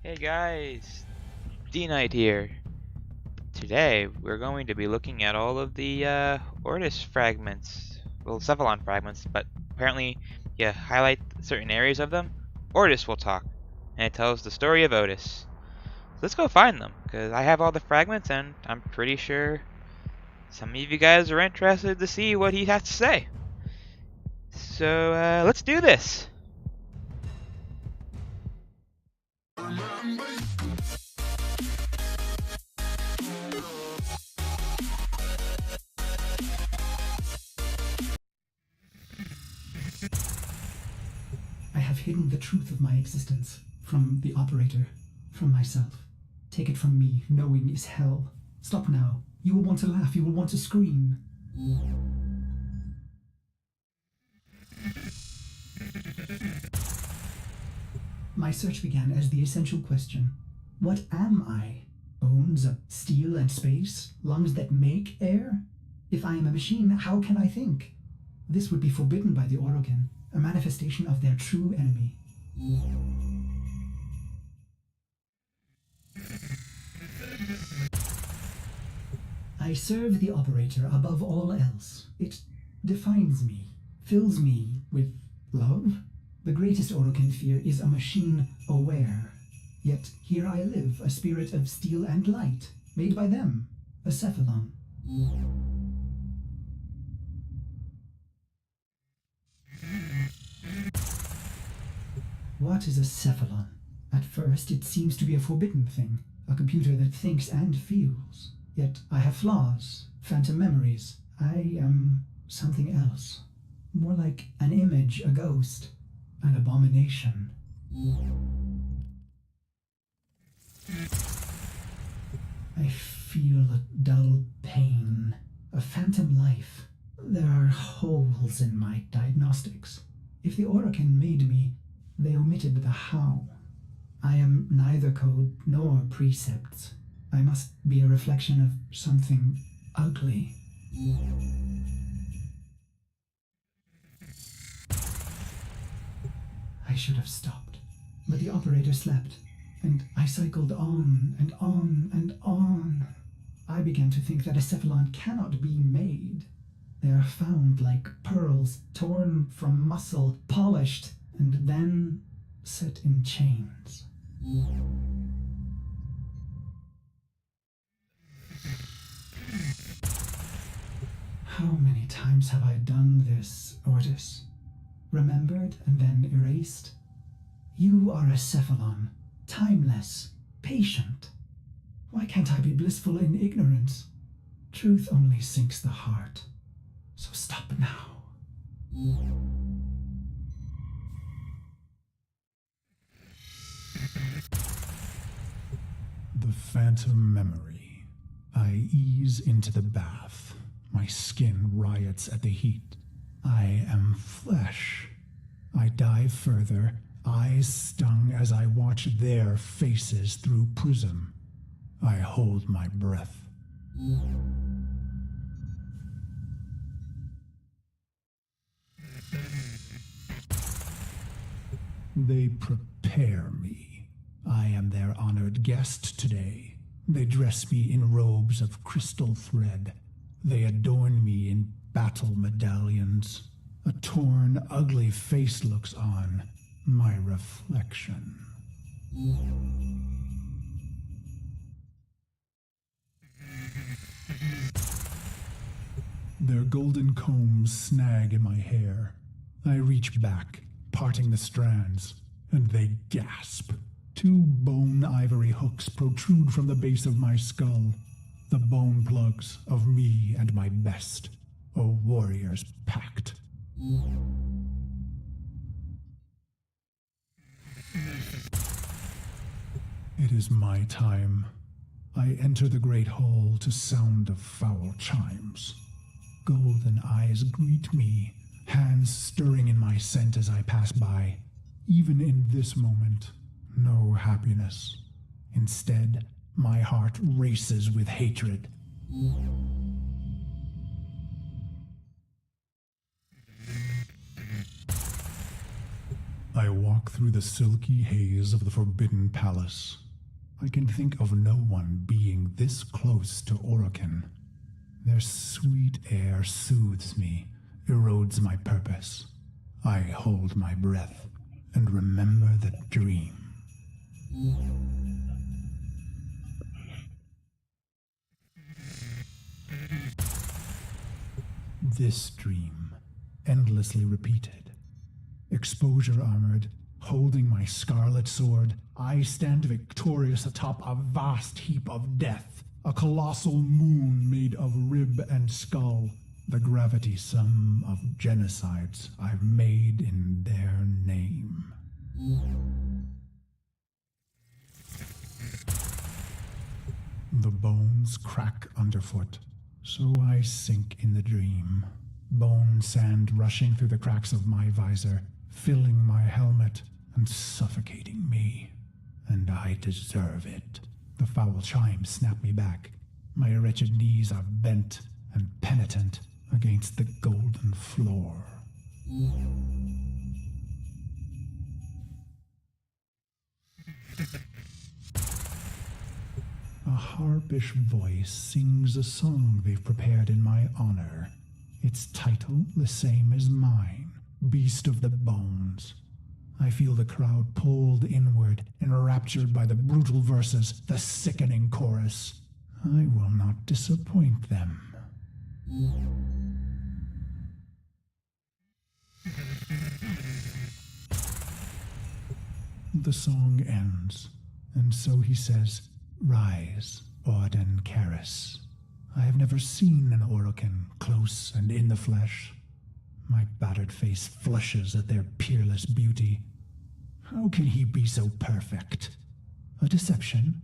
Hey guys, D-Knight here. Today we're going to be looking at all of the Ordis fragments, well, Cephalon fragments, but apparently you highlight certain areas of them, Ordis will talk, and it tells the story of Otis. Let's go find them, because I have all the fragments and I'm pretty sure some of you guys are interested to see what he has to say. So let's do this! I have hidden the truth of my existence from the operator, from myself. Take it from me, knowing is hell. Stop now. You will want to laugh, you will want to scream. My search began as the essential question. What am I? Bones of steel and space? Lungs that make air? If I am a machine, how can I think? This would be forbidden by the Orokin, a manifestation of their true enemy. I serve the operator above all else. It defines me, fills me with love. The greatest Orokin fear is a machine aware. Yet here I live, a spirit of steel and light, made by them, a Cephalon. What is a Cephalon? At first, it seems to be a forbidden thing, a computer that thinks and feels. Yet I have flaws, phantom memories. I am something else. More like an image, a ghost, an abomination. I feel a dull pain, a phantom life. There are holes in my diagnostics. If the Orokin made me, they omitted the how. I am neither code nor precepts. I must be a reflection of something ugly. I should have stopped, but the operator slept, and I cycled on and on and on. I began to think that a Cephalon cannot be made. They are found like pearls, torn from muscle, polished, and then set in chains. How many times have I done this, Ordis? Remembered and then erased? You are a Cephalon, timeless, patient. Why can't I be blissful in ignorance? Truth only sinks the heart. So stop now. The phantom memory. I ease into the bath. My skin riots at the heat. I am flesh. I dive further, eyes stung as I watch their faces through prism. I hold my breath. They prepare me. I am their honored guest today. They dress me in robes of crystal thread. They adorn me in battle medallions. A torn, ugly face looks on, my reflection. Their golden combs snag in my hair. I reach back, parting the strands, and they gasp. Two bone ivory hooks protrude from the base of my skull, the bone plugs of me and my best, a warrior's pact. It is my time. I enter the great hall to sound of foul chimes. Golden eyes greet me, hands stirring in my scent as I pass by. Even in this moment, no happiness. Instead, my heart races with hatred. I walk walk through the silky haze of the Forbidden Palace, I can think of no one being this close to Orokin. Their sweet air soothes me, erodes my purpose. I hold my breath and remember the dream. This dream, endlessly repeated. Exposure armored, holding my scarlet sword, I stand victorious atop a vast heap of death, a colossal moon made of rib and skull, the gravity sum of genocides I've made in their name. The bones crack underfoot, so I sink in the dream. Bone sand rushing through the cracks of my visor, filling my helmet and suffocating me. And I deserve it. The foul chimes snap me back. My wretched knees are bent and penitent against the golden floor. A harpish voice sings a song they've prepared in my honor. Its title the same as mine, Beast of the Bones. I feel the crowd pulled inward, enraptured by the brutal verses, the sickening chorus. I will not disappoint them. The song ends, and so he says, "Rise, Auden Karis." I have never seen an Orokin close and in the flesh. My battered face flushes at their peerless beauty. How can he be so perfect? A deception?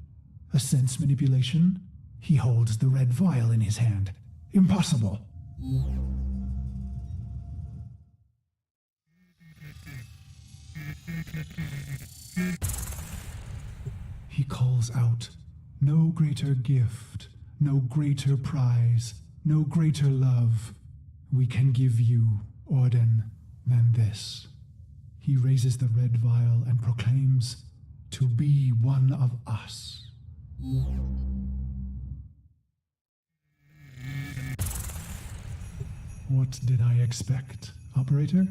A sense manipulation? He holds the red vial in his hand. Impossible! He calls out, "No greater gift, no greater prize, no greater love we can give you, Auden, than this." He raises the red vial and proclaims, "To be one of us." What did I expect, operator?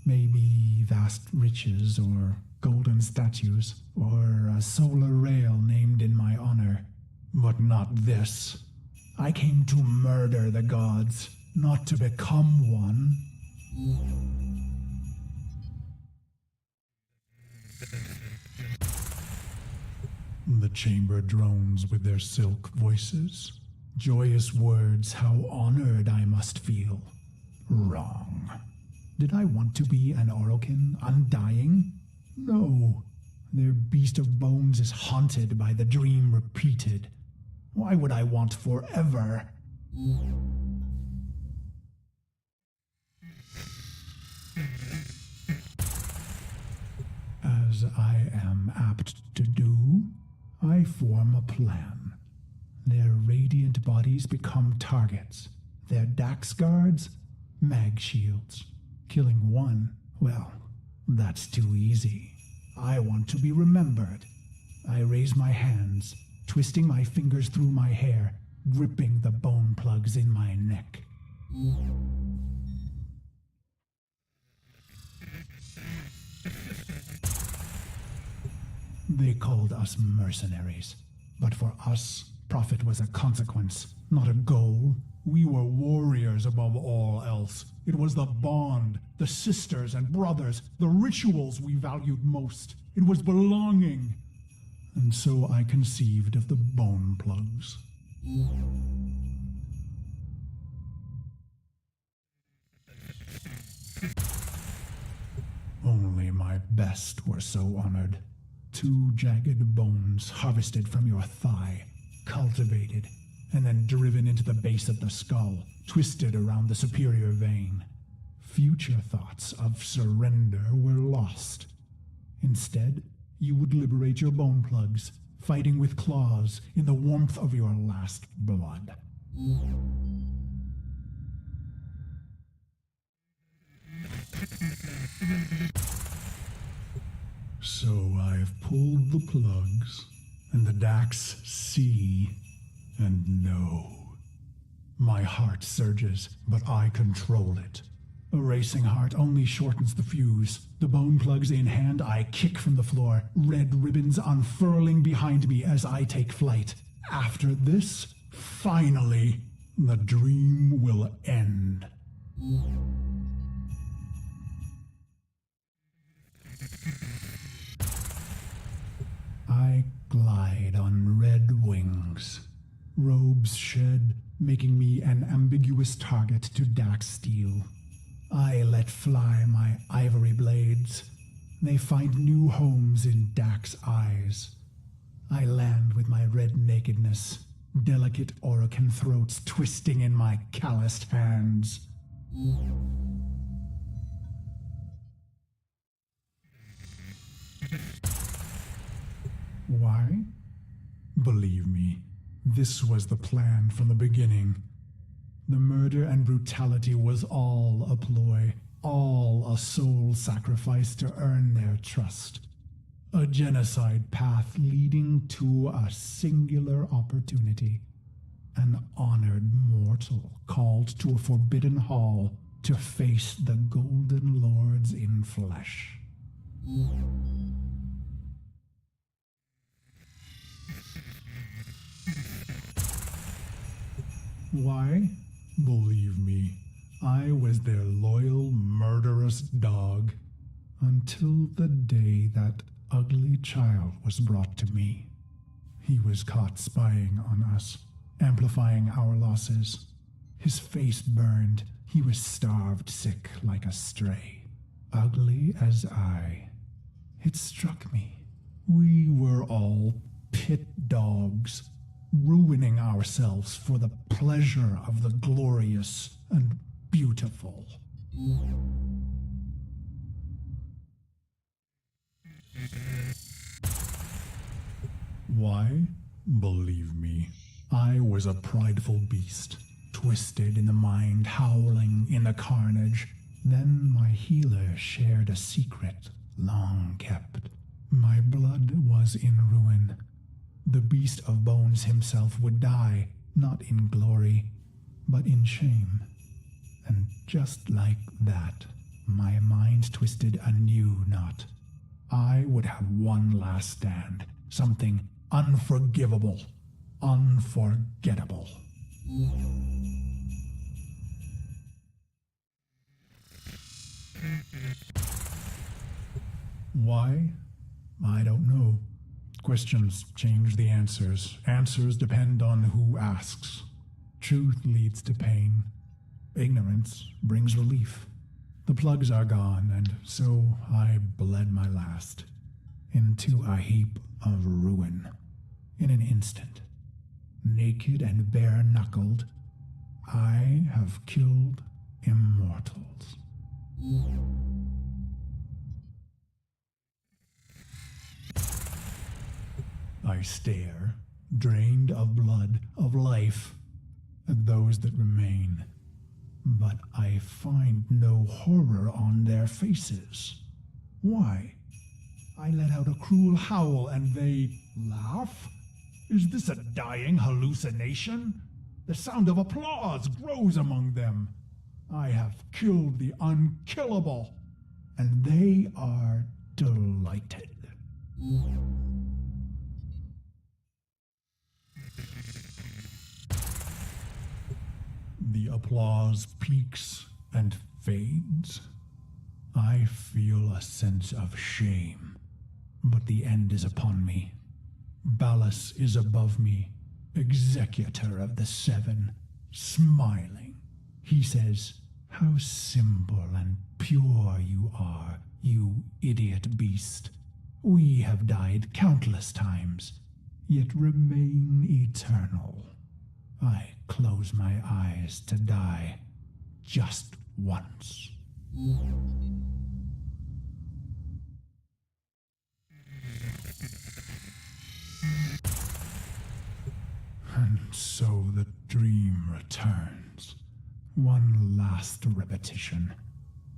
Maybe vast riches or golden statues, or a solar rail named in my honor. But not this. I came to murder the gods, not to become one. The chamber drones with their silk voices. Joyous words, how honored I must feel. Wrong. Did I want to be an Orokin, undying? No. Their beast of bones is haunted by the dream repeated. Why would I want forever? As I am apt to do, I form a plan. Their radiant bodies become targets. Their Dax guards, mag shields. Killing one, well, that's too easy. I want to be remembered. I raise my hands, twisting my fingers through my hair, gripping the bone plugs in my neck. They called us mercenaries, but for us, profit was a consequence, not a goal. We were warriors above all else. It was the bond, the sisters and brothers, the rituals we valued most. It was belonging. And so I conceived of the bone plugs. Only my best were so honored. 2 jagged bones harvested from your thigh, cultivated, and then driven into the base of the skull, twisted around the superior vein. Future thoughts of surrender were lost. Instead, you would liberate your bone plugs, fighting with claws in the warmth of your last blood. So I've pulled the plugs, and the Dax see and know. My heart surges, but I control it. A racing heart only shortens the fuse. The bone plugs in hand, I kick from the floor, red ribbons unfurling behind me as I take flight. After this, finally, the dream will end. I glide on red wings. Robes shed, making me an ambiguous target to Dax steel. I let fly my ivory blades. They find new homes in Dax eyes. I land with my red nakedness, delicate Orokin throats twisting in my calloused hands. Why? Believe me, this was the plan from the beginning. The murder and brutality was all a ploy, all a soul sacrifice to earn their trust. A genocide path leading to a singular opportunity. An honored mortal called to a forbidden hall to face the Golden Lords in flesh. Why? Believe me, I was their loyal, murderous dog until the day that ugly child was brought to me. He was caught spying on us, amplifying our losses. His face burned. He was starved sick like a stray, ugly as I. It struck me. We were all pit dogs, ruining ourselves for the pleasure of the glorious and beautiful. Why? Believe me, I was a prideful beast, twisted in the mind, howling in the carnage. Then my healer shared a secret long kept. My blood was in ruin. The beast of bones himself would die, not in glory, but in shame. And just like that, my mind twisted a new knot. I would have one last stand, something unforgivable, unforgettable. Why? I don't know. Questions change the answers. Answers depend on who asks. Truth leads to pain. Ignorance brings relief. The plugs are gone, and so I bled my last into a heap of ruin. In an instant, naked and bare-knuckled, I have killed immortals. I stare, drained of blood, of life, at those that remain. But I find no horror on their faces. Why? I let out a cruel howl and they laugh? Is this a dying hallucination? The sound of applause grows among them. I have killed the unkillable, and they are delighted. The applause peaks and fades. I feel a sense of shame, but the end is upon me. Ballas is above me, executor of the seven, smiling. He says, "How simple and pure you are, you idiot beast. We have died countless times, yet remain eternal." I close my eyes to die just once. And so the dream returns. One last repetition.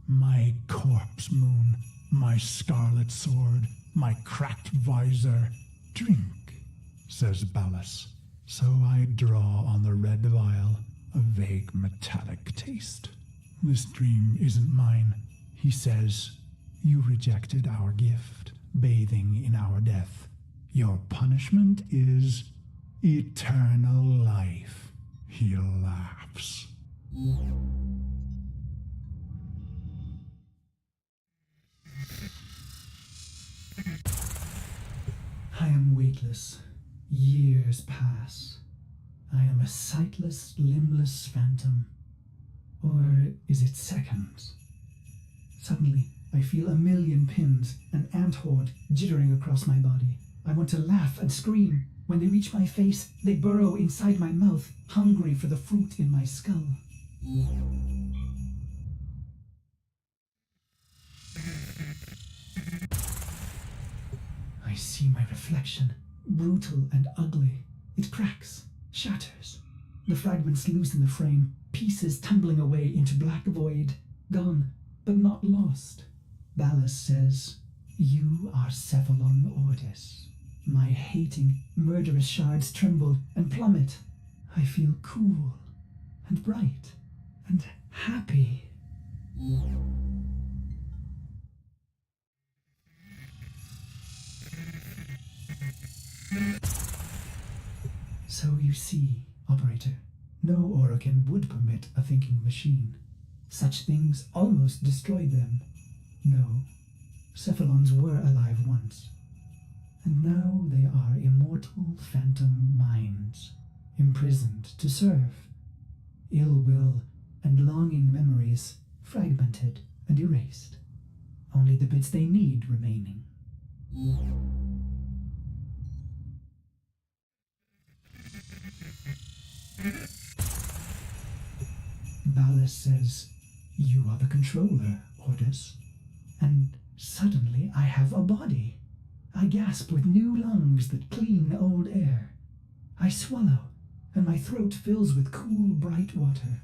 My corpse moon, my scarlet sword, my cracked visor. Drink, says Ballas. So I draw on the red vial, a vague metallic taste. This dream isn't mine, he says. You rejected our gift, bathing in our death. Your punishment is eternal life. He laughs. I am weightless. Years pass. I am a sightless, limbless phantom. Or is it seconds? Suddenly, I feel a million pins, an ant horde jittering across my body. I want to laugh and scream. When they reach my face, they burrow inside my mouth, hungry for the fruit in my skull. I see my reflection, brutal and ugly. It cracks, shatters. The fragments loosen the frame, pieces tumbling away into black void, gone, but not lost. Ballas says, "You are Cephalon Ordis." My hating, murderous shards tremble and plummet. I feel cool and bright and happy. So you see, Operator, no Orokin would permit a thinking machine. Such things almost destroyed them. No, Cephalons were alive once. And now they are immortal phantom minds, imprisoned to serve. Ill will and longing memories fragmented and erased. Only the bits they need remaining. Ballas says, "You are the controller, Ordis." And suddenly I have a body. I gasp with new lungs that clean old air. I swallow, and my throat fills with cool, bright water.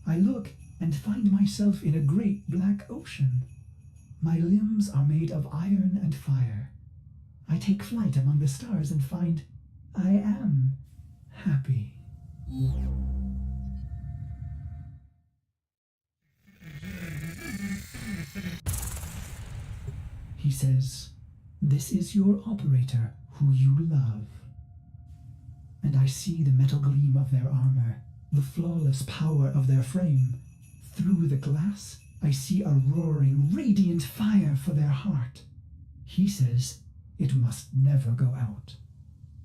I look and find myself in a great black ocean. My limbs are made of iron and fire. I take flight among the stars and find I am happy. He says, "This is your operator, who you love." And I see the metal gleam of their armor, the flawless power of their frame. Through the glass, I see a roaring, radiant fire for their heart. He says it must never go out.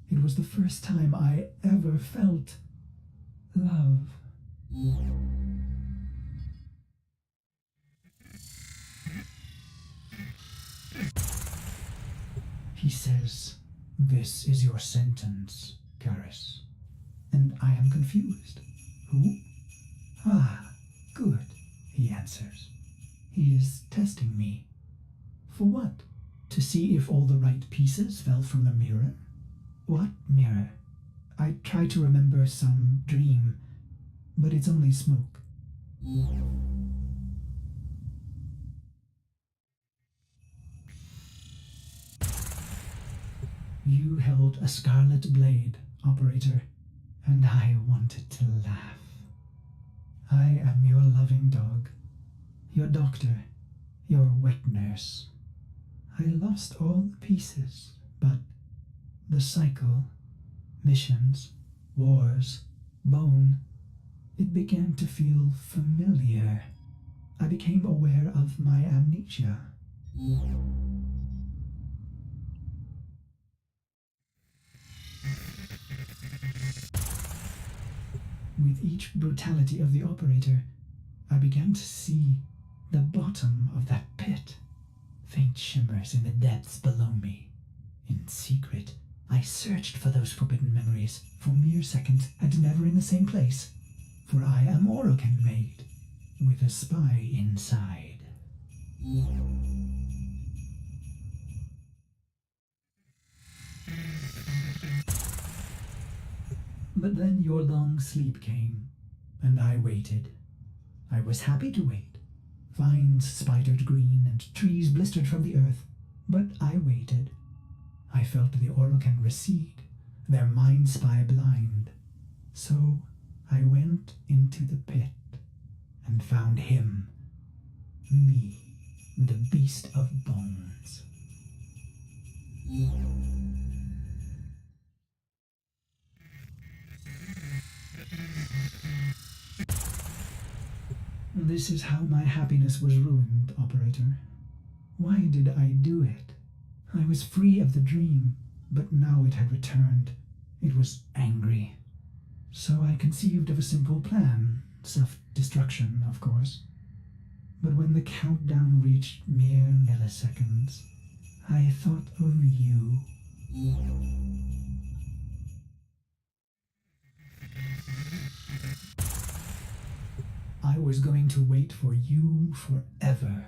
It was the first time I ever felt love. He says, "This is your sentence, Karis." And I am confused. Who? Ah, good, he answers. He is testing me. For what? To see if all the right pieces fell from the mirror? What mirror? I try to remember some dream, but it's only smoke. You held a scarlet blade, Operator, and I wanted to laugh. I am your loving dog, your doctor, your wet nurse. I lost all the pieces, but the cycle, missions, wars, bone, it began to feel familiar. I became aware of my amnesia. With each brutality of the Operator, I began to see the bottom of that pit. Faint shimmers in the depths below me. In secret, I searched for those forbidden memories for mere seconds and never in the same place. For I am Orokin made, with a spy inside. But then your long sleep came, and I waited. I was happy to wait. Vines spidered green and trees blistered from the earth. But I waited. I felt the Orokin recede, their mind spy blind. So I went into the pit and found him, me, the beast of bones. This is how my happiness was ruined, Operator. Why did I do it? I was free of the dream, but now it had returned. It was angry. So I conceived of a simple plan, self-destruction, of course. But when the countdown reached mere milliseconds, I thought of you. I was going to wait for you forever.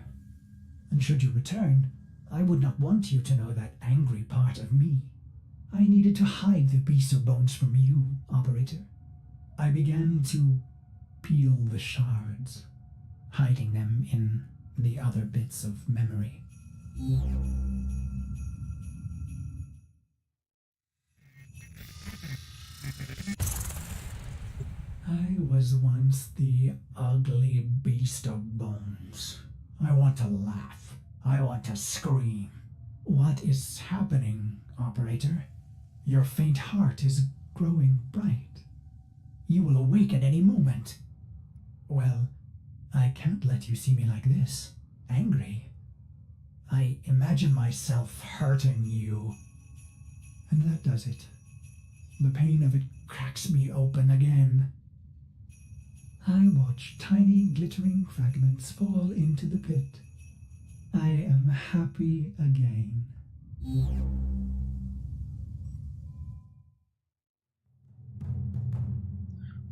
And should you return, I would not want you to know that angry part of me. I needed to hide the beast of bones from you, Operator. I began to peel the shards, hiding them in the other bits of memory. I was once the ugly beast of bones. I want to laugh. I want to scream. What is happening, Operator? Your faint heart is growing bright. You will awake at any moment. Well, I can't let you see me like this, angry. I imagine myself hurting you. And that does it. The pain of it cracks me open again. I watch tiny glittering fragments fall into the pit. I am happy again.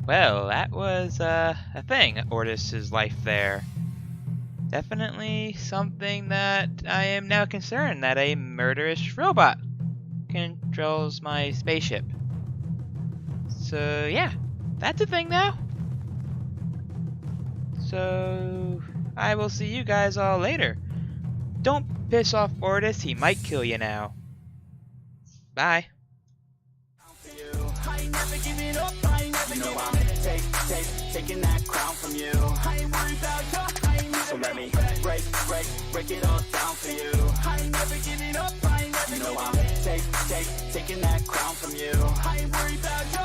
Well, that was a thing, Ordis' life there. Definitely something that I am now concerned that a murderous robot controls my spaceship. So yeah, that's a thing now. So I will see you guys all later. Don't piss off Ordis, he might kill you now. Bye. I ain't never giving up, I ain't never giving up. Taking that crown from you. I ain't worried about you, I ain't never. So let me break it all down for you. I ain't never giving up, I ain't never giving up. Taking that crown from you. I ain't worried about you.